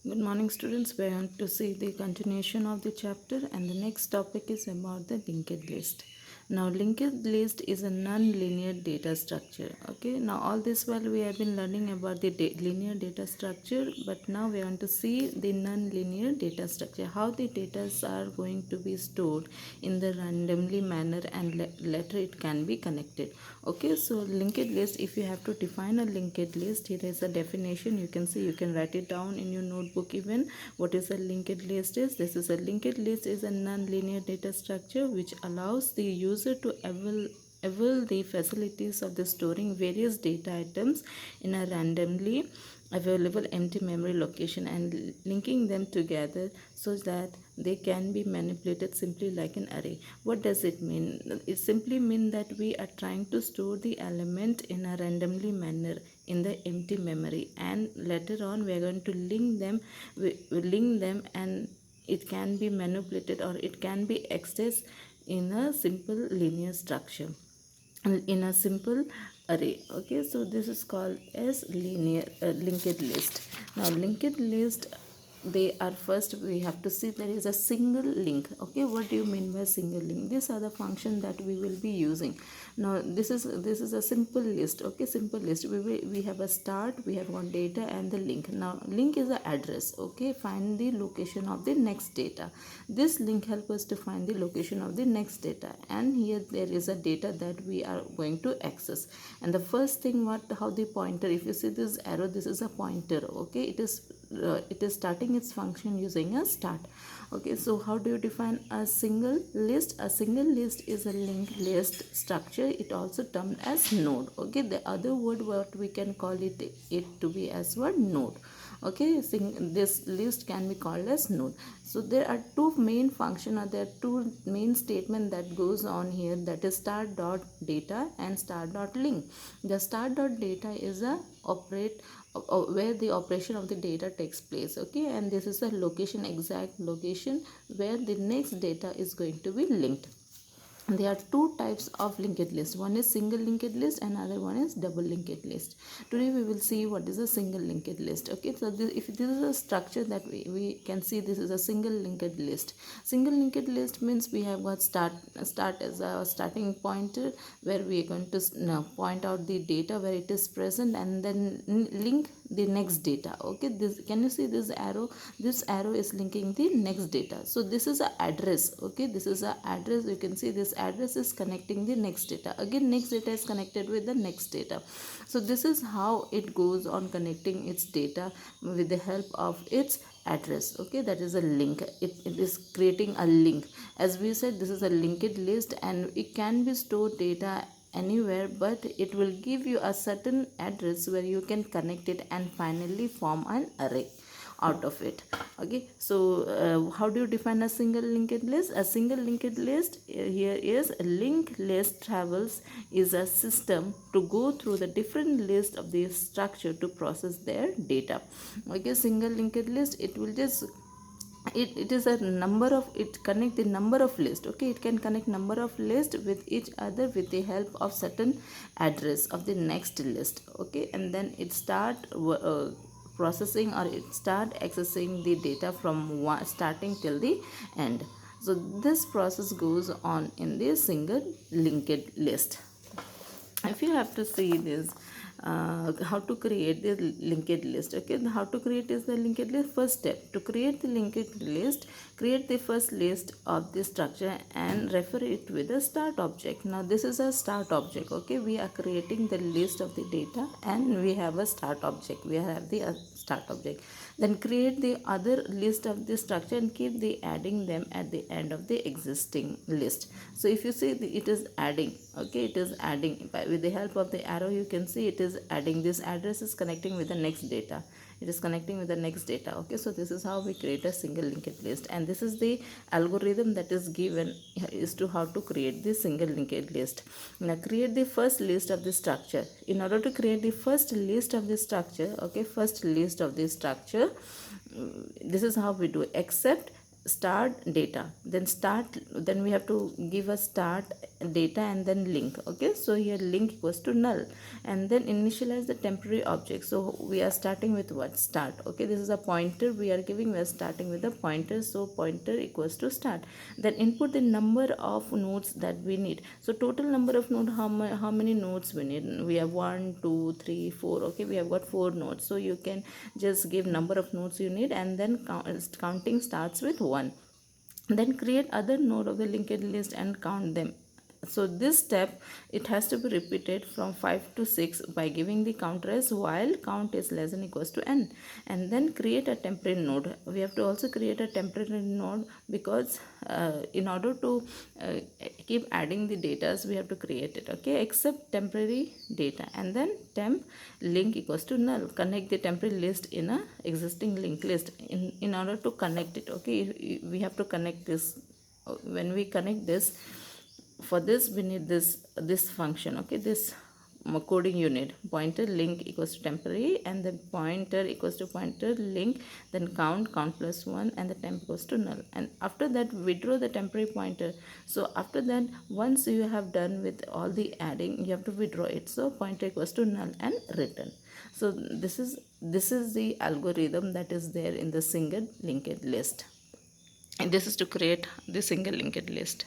Good morning, students. We are going to see the continuation of the chapter, and the next topic is about the linked list. Now, linked list is a non-linear data structure. Okay. Now, all this while we have been learning about the linear data structure, but now we are going to see the non-linear data structure. How the data are going to be stored in the randomly manner, and later it can be connected. Okay. So, linked list. If you have to define a linked list, here is a definition. You can see. You can write it down in your notebook even. What is a linked list is? This is a linked list is a non-linear data structure which allows the user to avail the facilities of the storing various data items in a randomly available empty memory location and linking them together so that they can be manipulated simply like an array. What does it mean? It simply means that we are trying to store the element in a randomly manner in the empty memory, and later on we are going to link them, and it can be manipulated or it can be accessed in a simple linear structure, in a simple array. Okay, so this is called as linked list. Now, linked list, they are, first we have to see there is a single link. Okay, what do you mean by single link? These are the function that we will be using. Now, this is a simple list. Okay, simple list. We have a start, we have one data and the link. Now, link is the address. Okay, find the location of the next data. This link helps us to find the location of the next data, and here there is a data that we are going to access. And the first thing, how the pointer, if you see this arrow, this is a pointer. Okay, it is starting its function using a start. Okay, so how do you define a single list? A single list is a linked list structure. It also termed as node. Okay, the other word what we can call it to be as word node. Okay, this list can be called as node. So there are two main function, or there are two main statement that goes on here, that is start dot data and start dot link. The start dot data is a where the operation of the data takes place. Okay, and this is a location, exact location where the next data is going to be linked. There are two types of linked list. One is single linked list and another one is double linked list. Today we will see what is a single linked list. Okay, so if this is a structure that we can see, this is a single linked list. Single linked list means we have got start as a starting pointer where we are going to point out the data where it is present, and then link the next data. Okay, this, can you see this arrow? This arrow is linking the next data. So this is a address. Okay, this is a address. You can see this address is connecting the next data. Again, next data is connected with the next data. So this is how it goes on connecting its data with the help of its address. Okay, that is a link. It is creating a link. As we said, this is a linked list, and it can be stored data anywhere, but it will give you a certain address where you can connect it and finally form an array out of it. Okay, so how do you define a single linked list? A single linked list, here is a linked list travels is a system to go through the different list of the structure to process their data. Okay, single linked list, it will just it is a number of, it connect the number of list. Okay, it can connect number of list with each other with the help of certain address of the next list. Okay, and then it start processing, or it start accessing the data from starting till the end. So this process goes on in the single linked list. If you have to see this, how to create the linked list. Okay, how to create is the linked list. First step, to create the linked list, create the first list of the structure and refer it with a start object. Now this is a start object. Okay, we are creating the list of the data and we have a start object. We have the start object. Then create the other list of the structure and keep the adding them at the end of the existing list. So if you see it is adding. Okay, it is adding with the help of the arrow. You can see it is adding. This address is connecting with the next data. It is connecting with the next data. Okay, so this is how we create a single linked list, and this is the algorithm that is given is to how to create the single linked list. Now create the first list of the structure. In order to create the first list of the structure, okay, first list of the structure, this is how we do. Except start data, then we have to give a start data and then link. Okay, so here link equals to null, and then initialize the temporary object. So we are starting with what? Start. Okay, this is a pointer we are giving. We are starting with a pointer, so pointer equals to start. Then input the number of nodes that we need. So total number of node, how many nodes we need? We have 1 2 3 4. Okay, we have got 4 nodes, so you can just give number of nodes you need, and then counting starts with 1. Then create other node of the linked list and count them. So this step, it has to be repeated from 5 to 6 by giving the counter as while count is less than equals to n. And then create a temporary node. We have to also create a temporary node, because in order to keep adding the data, we have to create it. Okay, except temporary data, and then temp link equals to null. Connect the temporary list in a existing linked list in order to connect it. Okay, we have to connect this. When we connect this, for this we need this function. Okay, this coding unit, pointer link equals to temporary, and the pointer equals to pointer link, then count plus 1, and the temp equals to null. And after that, withdraw the temporary pointer. So after that, once you have done with all the adding, you have to withdraw it. So pointer equals to null and return. So this is the algorithm that is there in the single linked list, and this is to create the single linked list.